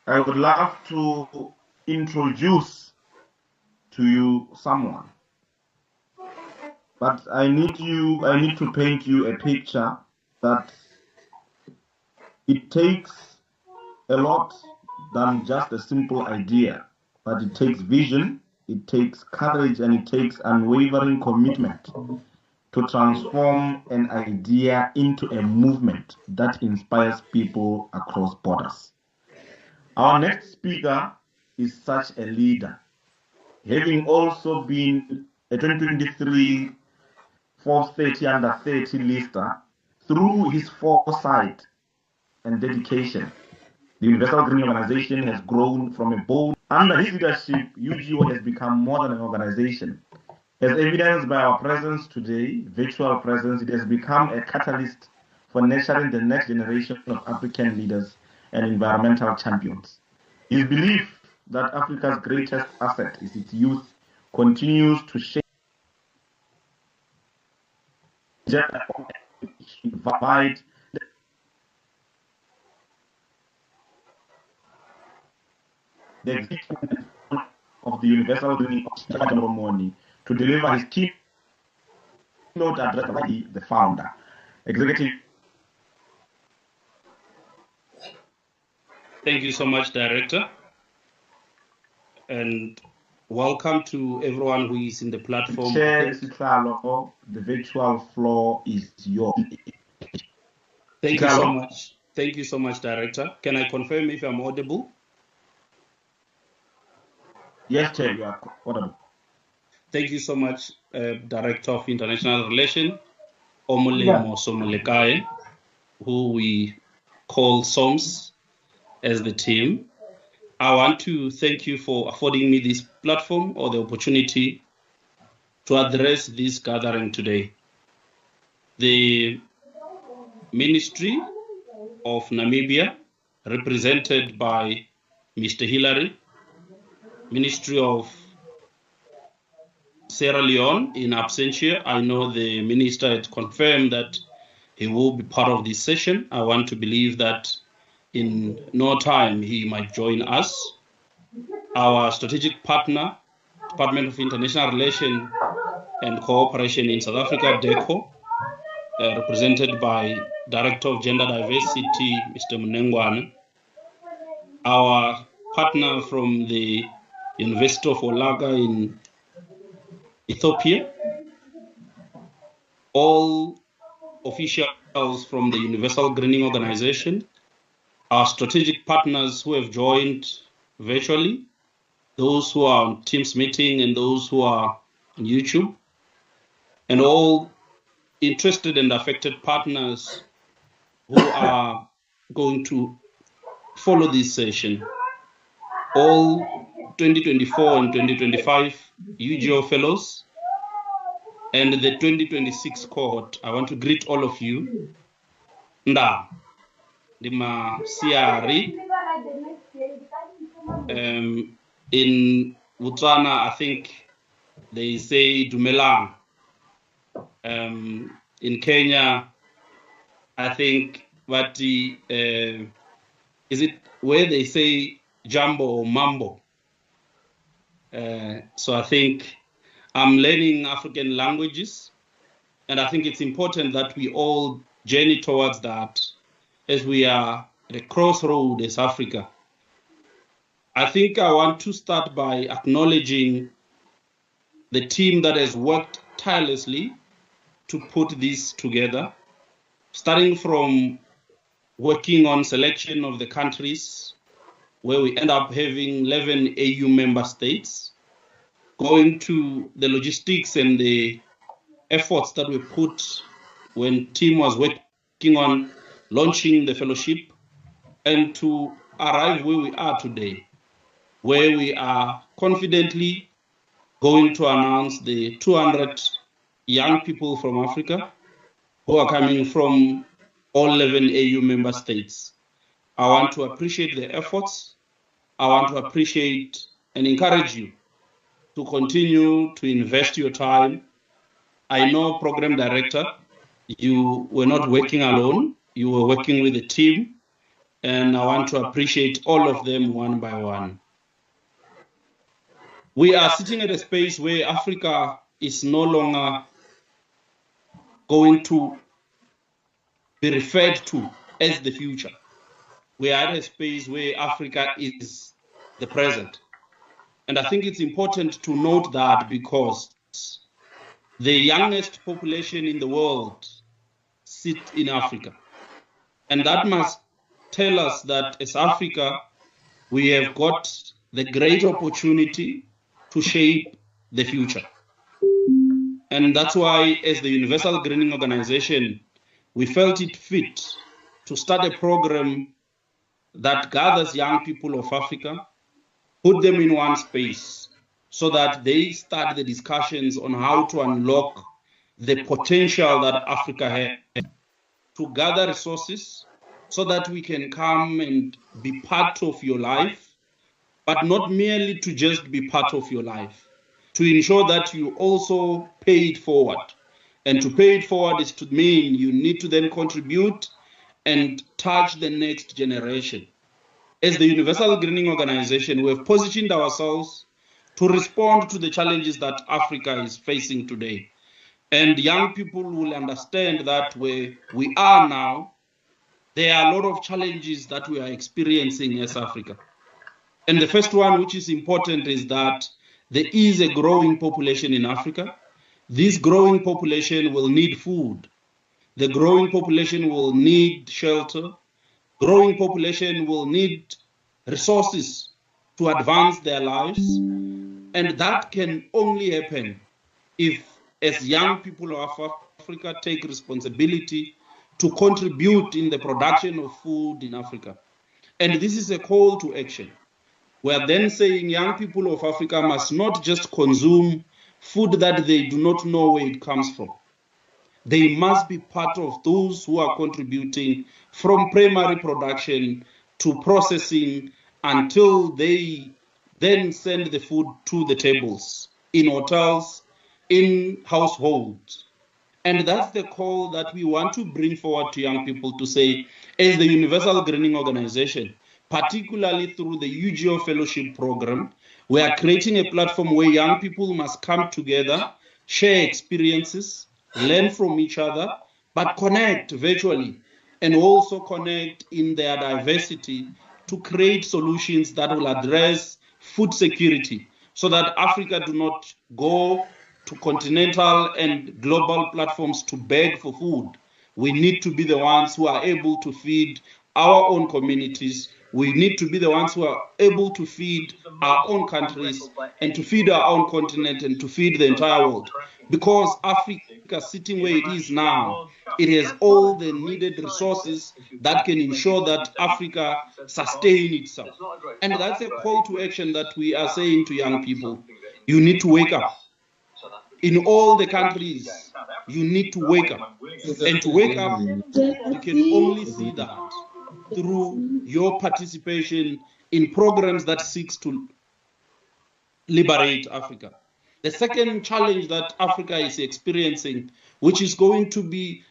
I would love to introduce to you someone. But I need to paint you a picture that it takes a lot than just a simple idea, but it takes vision, it takes courage, and it takes unwavering commitment to transform an idea into a movement that inspires people across borders. Our next speaker is such a leader, having also been a 2023 Forbes 30 under 30 lister. Through his foresight and dedication, the Universal Greening Organization has grown from a bold. Under his leadership, UGO has become more than an organization. As evidenced by our presence today, virtual presence, it has become a catalyst for nurturing the next generation of African leaders and environmental champions. His belief that Africa's greatest asset is its youth continues to shape invite the executive of the Universal Greening Tshitwamulomoni to deliver his keynote address by the founder. Executive. Thank you so much, Director. And welcome to everyone who is in the platform. Chair Sitlalo, the virtual floor is yours. Thank you so much. Thank you so much, Director. Can I confirm if I'm audible? Yes, Chair, you are audible. Thank you so much, Director of International Relations, Omolemo Somolekae, who we call SOMS as the team. I want to thank you for affording me this platform or the opportunity to address this gathering today. The Ministry of Namibia, represented by Mr. Hillary, Ministry of Sierra Leone in absentia. I know the minister had confirmed that he will be part of this session. I want to believe that in no time he might join us. Our strategic partner, Department of International Relations and Cooperation in South Africa, DECO, represented by Director of Gender Diversity, Mr. Mnengwana. Our partner from the University of Olaga in Ethiopia, all officials from the Universal Greening Organization, our strategic partners who have joined virtually, those who are on Teams meeting and those who are on YouTube, and all interested and affected partners who are going to follow this session. All 2024 and 2025 UGO Fellows and the 2026 cohort, I want to greet all of you. Nda, Dima Siari, in Botswana, I think they say Dumelang. In Kenya, I think, but is it where they say Jambo or Mambo? So I think I'm learning African languages, and I think it's important that we all journey towards that as we are at a crossroad as Africa. I think I want to start by acknowledging the team that has worked tirelessly to put this together, starting from working on selection of the countries where we end up having 11 AU member states, going to the logistics and the efforts that we put when team was working on launching the fellowship, and to arrive where we are today, where we are confidently going to announce the 200 young people from Africa who are coming from all 11 AU member states. I want to appreciate the efforts. I want to appreciate and encourage you to continue to invest your time. I know, Program Director, you were not working alone. You were working with a team. and I want to appreciate all of them one by one. We are sitting at a space where Africa is no longer going to be referred to as the future. We are at a space where Africa is the present. And I think it's important to note that because the youngest population in the world sit in Africa. And that must tell us that as Africa, we have got the great opportunity to shape the future. And that's why, as the Universal Greening Organization, we felt it fit to start a program that gathers young people of Africa, put them in one space so that they start the discussions on how to unlock the potential that Africa has, to gather resources so that we can come and be part of your life, but not merely to just be part of your life, to ensure that you also pay it forward. And to pay it forward is to mean you need to then contribute and touch the next generation. As the Universal Greening Organization, we have positioned ourselves to respond to the challenges that Africa is facing today. And young people will understand that where we are now, there are a lot of challenges that we are experiencing as Africa. And the first one, which is important, is that there is a growing population in Africa. This growing population will need food. The growing population will need shelter. Growing population will need resources to advance their lives. And that can only happen if, as young people of Africa, take responsibility to contribute in the production of food in Africa. And this is a call to action. We are then saying young people of Africa must not just consume food that they do not know where it comes from. They must be part of those who are contributing from primary production to processing until they then send the food to the tables, in hotels, in households. And that's the call that we want to bring forward to young people to say, as the Universal Greening Organization, particularly through the UGO Fellowship program, we are creating a platform where young people must come together, share experiences, learn from each other, but connect virtually and also connect in their diversity to create solutions that will address food security so that Africa do not go to continental and global platforms to beg for food. We need to be the ones who are able to feed our own communities. We need to be the ones who are able to feed our own countries and to feed our own continent and to feed the entire world. Because Africa, sitting where it is now, it has all the needed resources that can ensure that Africa sustain itself. And that's a call to action that we are saying to young people. You need to wake up. In all the countries, you need to wake up. And to wake up, you can only see that through your participation in programs that seeks to liberate Africa. The second challenge that Africa is experiencing, which is going to be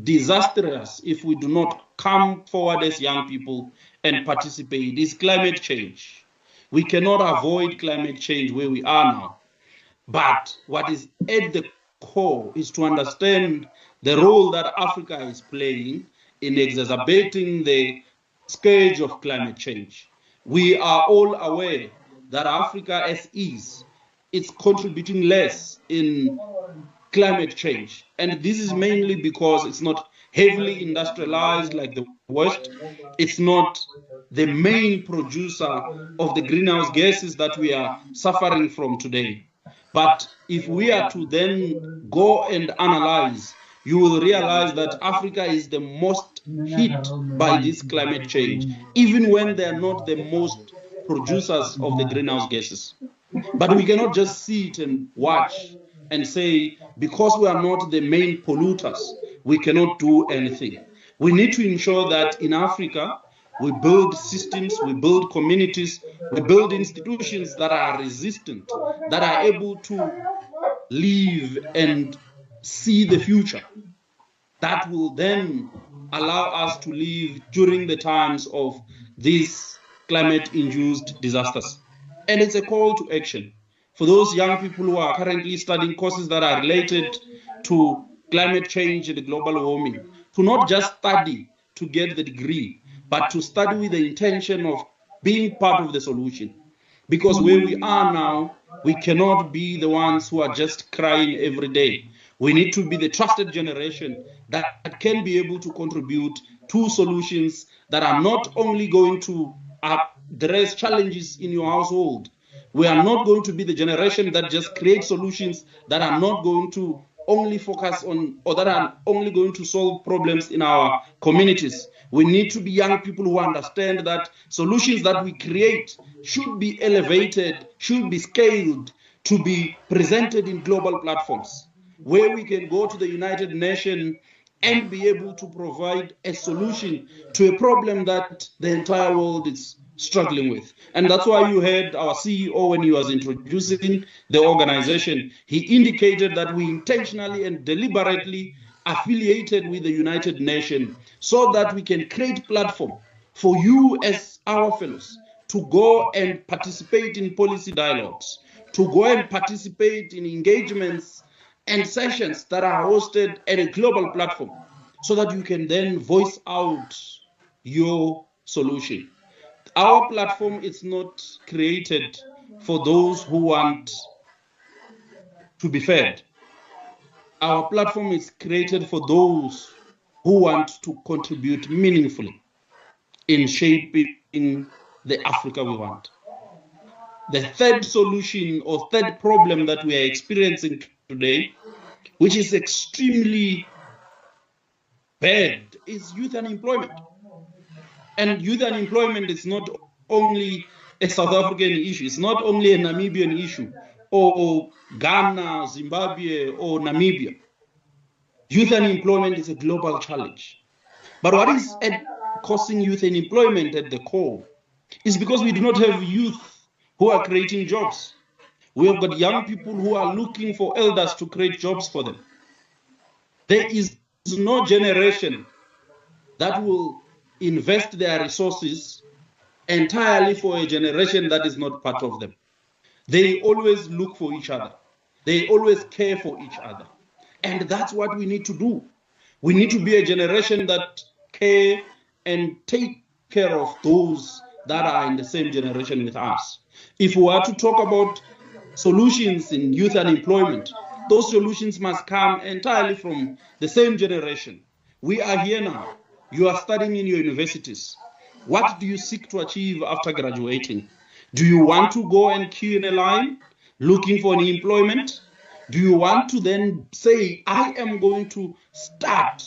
disastrous if we do not come forward as young people and participate, is climate change. We cannot avoid climate change where we are now. But what is at the core is to understand the role that Africa is playing in exacerbating the scourge of climate change. We are all aware that Africa as is contributing less in climate change. And this is mainly because it's not heavily industrialized like the West. It's not the main producer of the greenhouse gases that we are suffering from today. But if we are to then go and analyze, you will realize that Africa is the most hit by this climate change, even when they are not the most producers of the greenhouse gases. But we cannot just sit and watch and say, because we are not the main polluters, we cannot do anything. We need to ensure that in Africa, we build systems, we build communities, we build institutions that are resistant, that are able to live and see the future. That will then allow us to live during the times of these climate-induced disasters. And it's a call to action for those young people who are currently studying courses that are related to climate change and global warming, to not just study to get the degree, but to study with the intention of being part of the solution. Because where we are now, we cannot be the ones who are just crying every day. We need to be the trusted generation that can be able to contribute to solutions that are not only going to address challenges in your household. We are not going to be the generation that just creates solutions that are not going to only focus on, or that are only going to solve problems in our communities. We need to be young people who understand that solutions that we create should be elevated, should be scaled to be presented in global platforms, where we can go to the United Nations and be able to provide a solution to a problem that the entire world is struggling with. And that's why you heard our CEO, when he was introducing the organization, he indicated that we intentionally and deliberately affiliated with the United Nations so that we can create platform for you as our fellows to go and participate in policy dialogues, to go and participate in engagements and sessions that are hosted at a global platform, so that you can then voice out your solution. Our platform is not created for those who want to be fed. Our platform is created for those who want to contribute meaningfully in shaping the Africa we want. The third solution or third problem that we are experiencing today, which is extremely bad, is youth unemployment. And youth unemployment is not only a South African issue, it's not only a Namibian issue, or Ghana, Zimbabwe, or Namibia. Youth unemployment is a global challenge. But what is causing youth unemployment at the core is because we do not have youth who are creating jobs. We have got young people who are looking for elders to create jobs for them. There is no generation that will invest their resources entirely for a generation that is not part of them. They always look for each other. They always care for each other. And that's what we need to do. We need to be a generation that care and take care of those that are in the same generation with us. If we are to talk about solutions in youth unemployment, those solutions must come entirely from the same generation. We are here now. You are studying in your universities. What do you seek to achieve after graduating? Do you want to go and queue in a line looking for an employment? Do you want to then say, I am going to start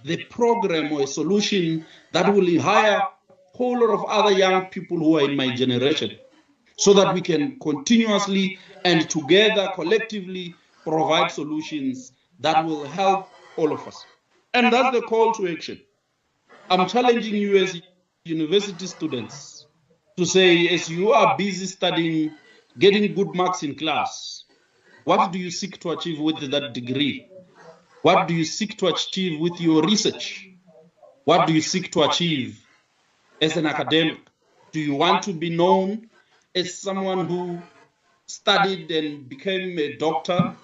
the program or a solution that will hire a whole lot of other young people who are in my generation, so that we can continuously and together, collectively, provide solutions that will help all of us? And that's the call to action. I'm challenging you as university students to say, as you are busy studying, getting good marks in class, what do you seek to achieve with that degree? What do you seek to achieve with your research? What do you seek to achieve as an academic? Do you want to be known as someone who studied and became a doctor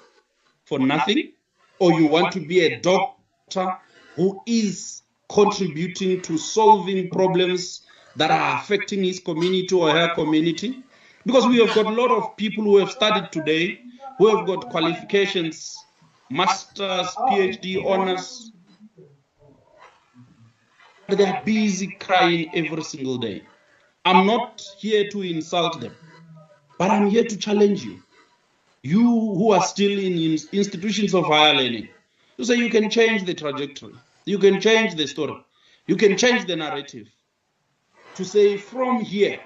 for nothing? Or you want to be a doctor who is contributing to solving problems that are affecting his community or her community? Because we have got a lot of people who have studied today, who have got qualifications, masters, PhD, honors, but they are busy crying every single day. I'm not here to insult them, but I'm here to challenge you. You who are still in institutions of higher learning, to say you can change the trajectory, you can change the story, you can change the narrative. To say, from here,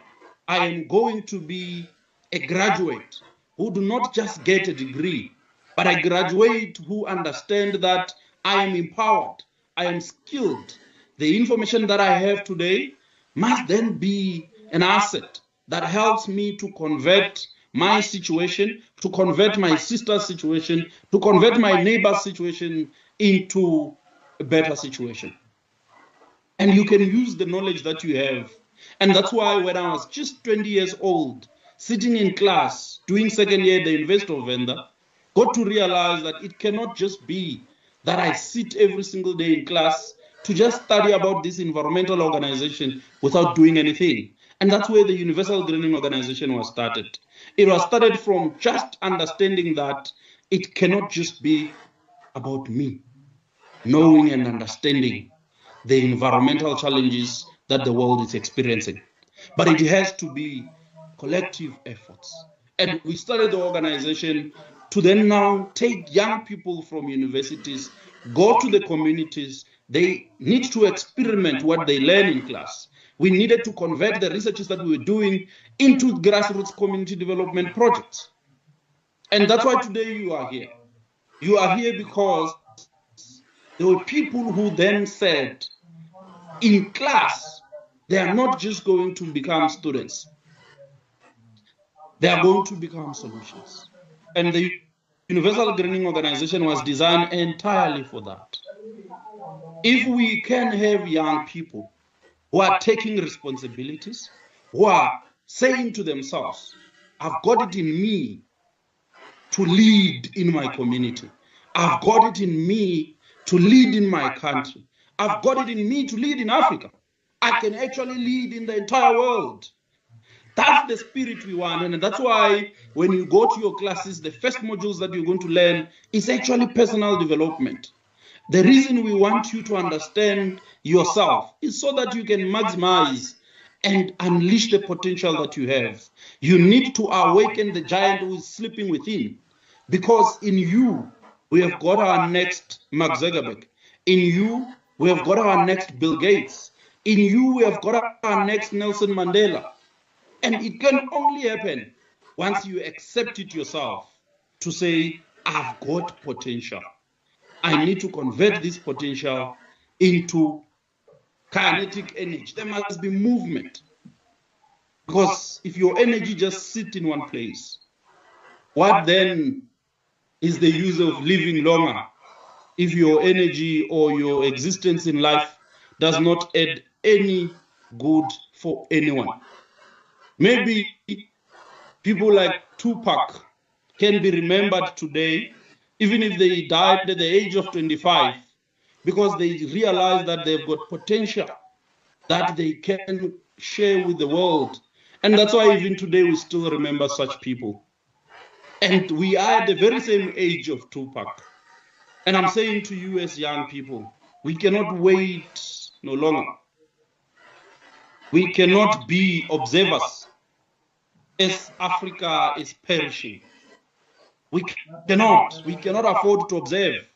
I am going to be a graduate who do not just get a degree, but a graduate who understand that I am empowered, I am skilled. The information that I have today must then be an asset that helps me to convert my situation, to convert my sister's situation, to convert my neighbor's situation into a better situation. and you can use the knowledge that you have. And that's why when I was just 20 years old, sitting in class, doing second year at the University of Venda, got to realize that it cannot just be that I sit every single day in class to just study about this environmental organization without doing anything. And that's where the Universal Greening Organization was started. It was started from just understanding that it cannot just be about me, knowing and understanding the environmental challenges that the world is experiencing. But it has to be collective efforts. And we started the organization to then now take young people from universities, go to the communities. They need to experiment what they learn in class. We needed to convert the researches that we were doing into grassroots community development projects. And that's why today you are here. You are here because there were people who then said, in class, they are not just going to become students. They are going to become solutions. And the Universal Greening Organization was designed entirely for that. If we can have young people who are taking responsibilities, who are saying to themselves, I've got it in me to lead in my community. I've got it in me to lead in my country. I've got it in me to lead in Africa. I can actually lead in the entire world. That's the spirit we want. And that's why when you go to your classes, the first modules that you're going to learn is actually personal development. The reason we want you to understand yourself is so that you can maximize and unleash the potential that you have. You need to awaken the giant who is sleeping within, because in you, we have got our next Mark Zuckerberg. In you, we have got our next Bill Gates. In you, we have got our next Nelson Mandela. And it can only happen once you accept it yourself to say, I've got potential. I need to convert this potential into kinetic energy. There must be movement. Because if your energy just sits in one place, what then is the use of living longer if your energy or your existence in life does not add any good for anyone? Maybe people like Tupac can be remembered today, even if they died at the age of 25, because they realize that they've got potential that they can share with the world. And that's why even today we still remember such people. And we are at the very same age of Tupac. And I'm saying to you as young people, we cannot wait no longer. We cannot be observers as Africa is perishing. We cannot afford to observe.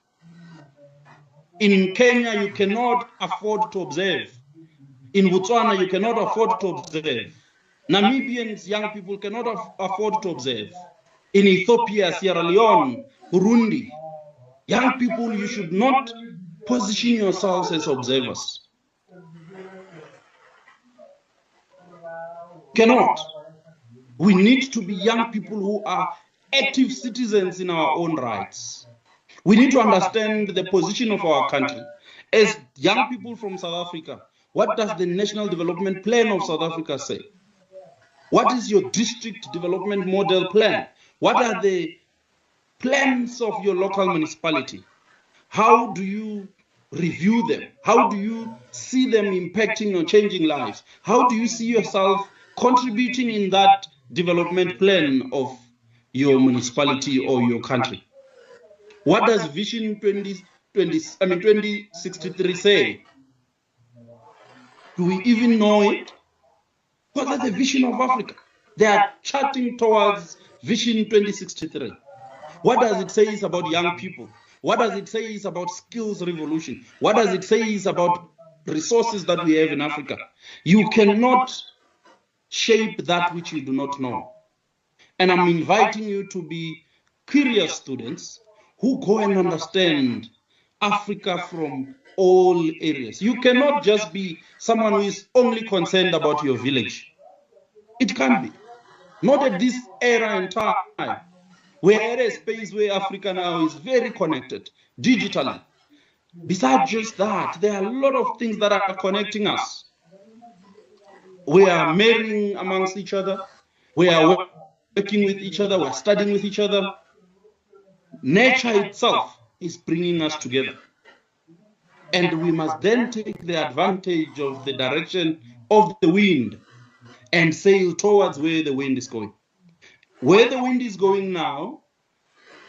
In Kenya, you cannot afford to observe. In Botswana, you cannot afford to observe. Namibians, young people, cannot afford to observe. In Ethiopia, Sierra Leone, Burundi, young people, you should not position yourselves as observers. Cannot. We need to be young people who are active citizens in our own rights. We need to understand the position of our country. As young people from South Africa, what does the National Development Plan of South Africa say? What is your district development model plan? What are the plans of your local municipality? How do you review them? How do you see them impacting or changing lives? How do you see yourself contributing in that development plan of your municipality or your country? What does Vision 2063 say? Do we even know it? What is the vision of Africa? They are charting towards Vision 2063. What does it say about young people? What does it say about skills revolution? What does it say about resources that we have in Africa? You cannot shape that which you do not know. And I'm inviting you to be curious students who go and understand Africa from all areas. You cannot just be someone who is only concerned about your village. It can't be. Not at this era and time. We're at a space where Africa now is very connected digitally. Besides just that, there are a lot of things that are connecting us. We are marrying amongst each other. We are working with each other. We are studying with each other. Nature itself is bringing us together. And we must then take the advantage of the direction of the wind and sail towards where the wind is going. Where the wind is going now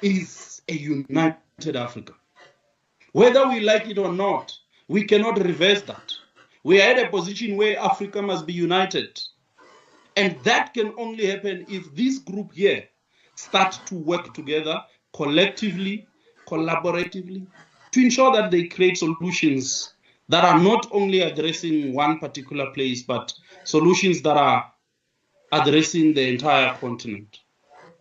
is a united Africa. Whether we like it or not, we cannot reverse that. We are at a position where Africa must be united. And that can only happen if this group here starts to work together collectively, collaboratively, to ensure that they create solutions that are not only addressing one particular place, but solutions that are addressing the entire continent.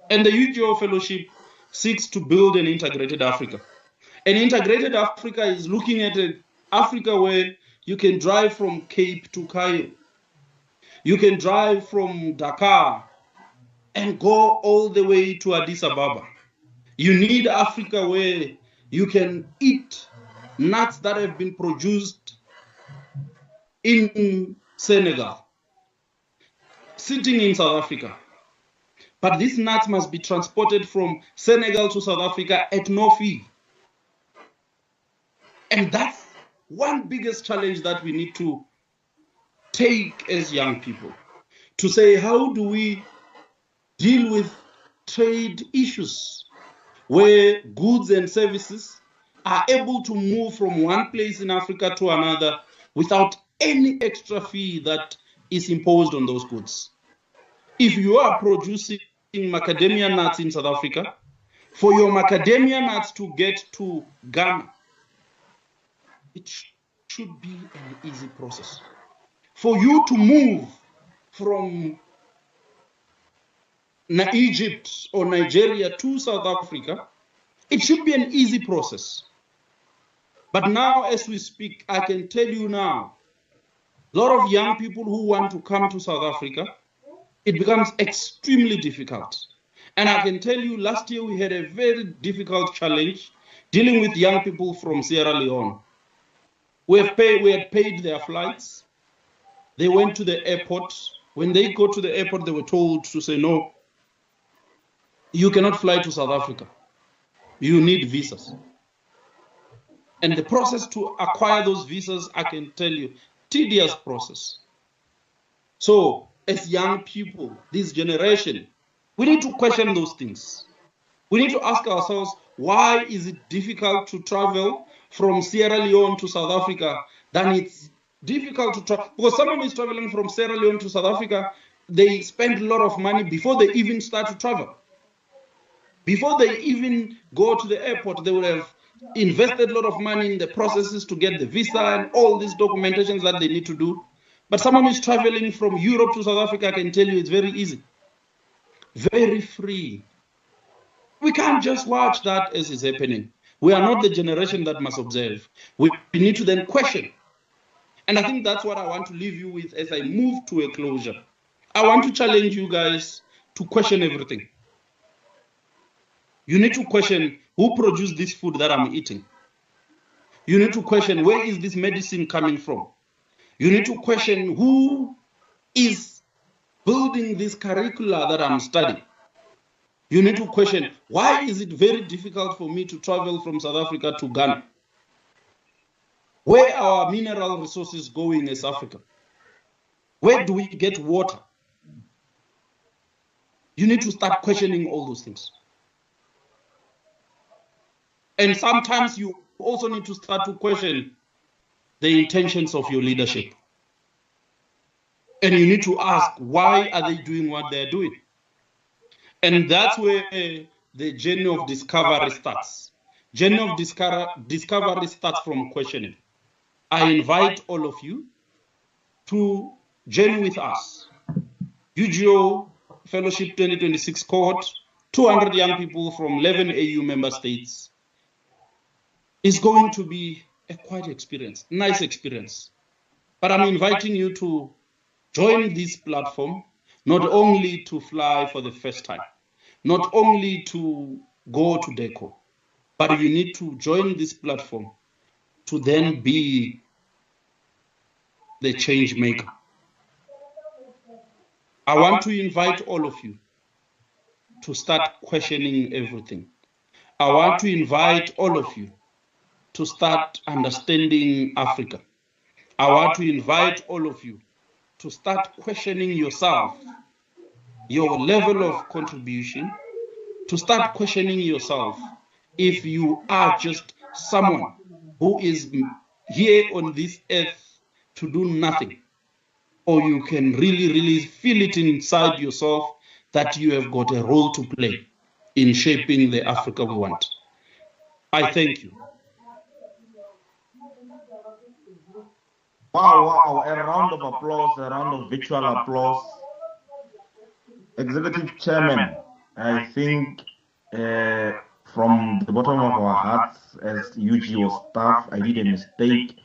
And the UGO Fellowship seeks to build an integrated Africa. An integrated Africa is looking at an Africa where you can drive from Cape to Cairo. You can drive from Dakar and go all the way to Addis Ababa. You need Africa where you can eat nuts that have been produced in Senegal, sitting in South Africa. But these nuts must be transported from Senegal to South Africa at no fee. And that's one biggest challenge that we need to take as young people, to say, how do we deal with trade issues where goods and services are able to move from one place in Africa to another without any extra fee that is imposed on those goods? If you are producing macadamia nuts in South Africa, for your macadamia nuts to get to Ghana, it should be an easy process. For you to move from Egypt or Nigeria to South Africa, it should be an easy process. But now, as we speak, I can tell you now, a lot of young people who want to come to South Africa, it becomes extremely difficult. And I can tell you, last year we had a very difficult challenge dealing with young people from Sierra Leone. We had paid their flights. They went to the airport. When they go to the airport, they were told to say, no, you cannot fly to South Africa. You need visas. And the process to acquire those visas, I can tell you, tedious process. So as young people, this generation, we need to question those things. We need to ask ourselves, why is it difficult to travel from Sierra Leone to South Africa than it's difficult to travel? Because someone is traveling from Sierra Leone to South Africa, they spend a lot of money before they even start to travel. Before they even go to the airport, they would have invested a lot of money in the processes to get the visa and all these documentations that they need to do. But someone who's traveling from Europe to South Africa, I can tell you it's very easy, very free. We can't just watch that as is happening. We are not the generation that must observe. We need to then question. And I think that's what I want to leave you with as I move to a closure. I want to challenge you guys to question everything. You need to question, who produced this food that I'm eating? You need to question, where is this medicine coming from? You need to question, who is building this curricula that I'm studying? You need to question, why is it very difficult for me to travel from South Africa to Ghana? Where are our mineral resources going as Africa? Where do we get water? You need to start questioning all those things. And sometimes you also need to start to question the intentions of your leadership. And you need to ask, why are they doing what they're doing? And that's where the journey of discovery starts. Journey of discovery starts from questioning. I invite all of you to journey with us. UGO Fellowship 2026 Cohort, 200 young people from 11 AU member states. It's going to be a quite experience, nice experience. But I'm inviting you to join this platform, not only to fly for the first time, not only to go to DECO, but you need to join this platform to then be the change maker. I want to invite all of you to start questioning everything. I want to invite all of you to start understanding Africa. I want to invite all of you to start questioning yourself, your level of contribution, to start questioning yourself if you are just someone who is here on this earth to do nothing, or you can really feel it inside yourself that you have got a role to play in shaping the Africa we want. I thank you. Wow, a round of applause, a round of virtual applause. Executive Chairman, I think from the bottom of our hearts as UGO staff, I did a mistake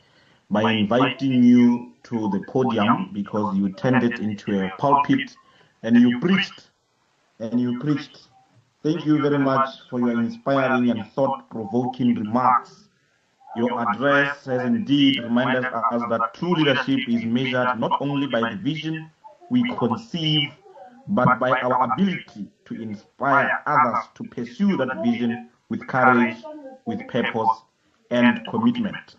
by inviting you to the podium because you turned it into a pulpit and you preached. Thank you very much for your inspiring and thought-provoking remarks. Your address has indeed reminded us that true leadership is measured not only by the vision we conceive, but by our ability to inspire others to pursue that vision with courage, with purpose, and commitment.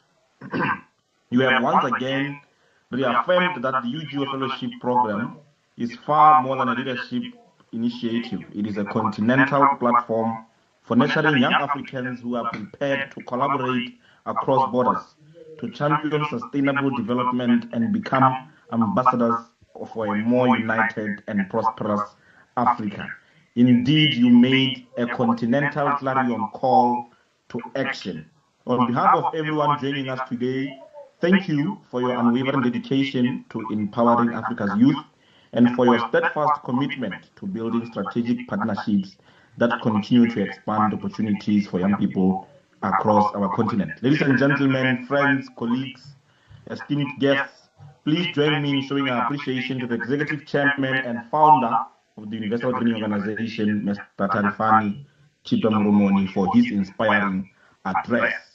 You have once again reaffirmed that the UGO Fellowship program is far more than a leadership initiative. It is a continental platform for nurturing young Africans who are prepared to collaborate across borders, to champion sustainable development and become ambassadors for a more united and prosperous Africa. Indeed, you made a continental clarion call to action. On behalf of everyone joining us today, thank you for your unwavering dedication to empowering Africa's youth and for your steadfast commitment to building strategic partnerships that continue to expand opportunities for young people across our continent. Ladies and gentlemen, friends, colleagues, esteemed guests, please join me in showing our appreciation to the Executive Chairman and Founder of the Universal Training Organization, Mr. Talifhani Tshitwamulomoni, for his inspiring address.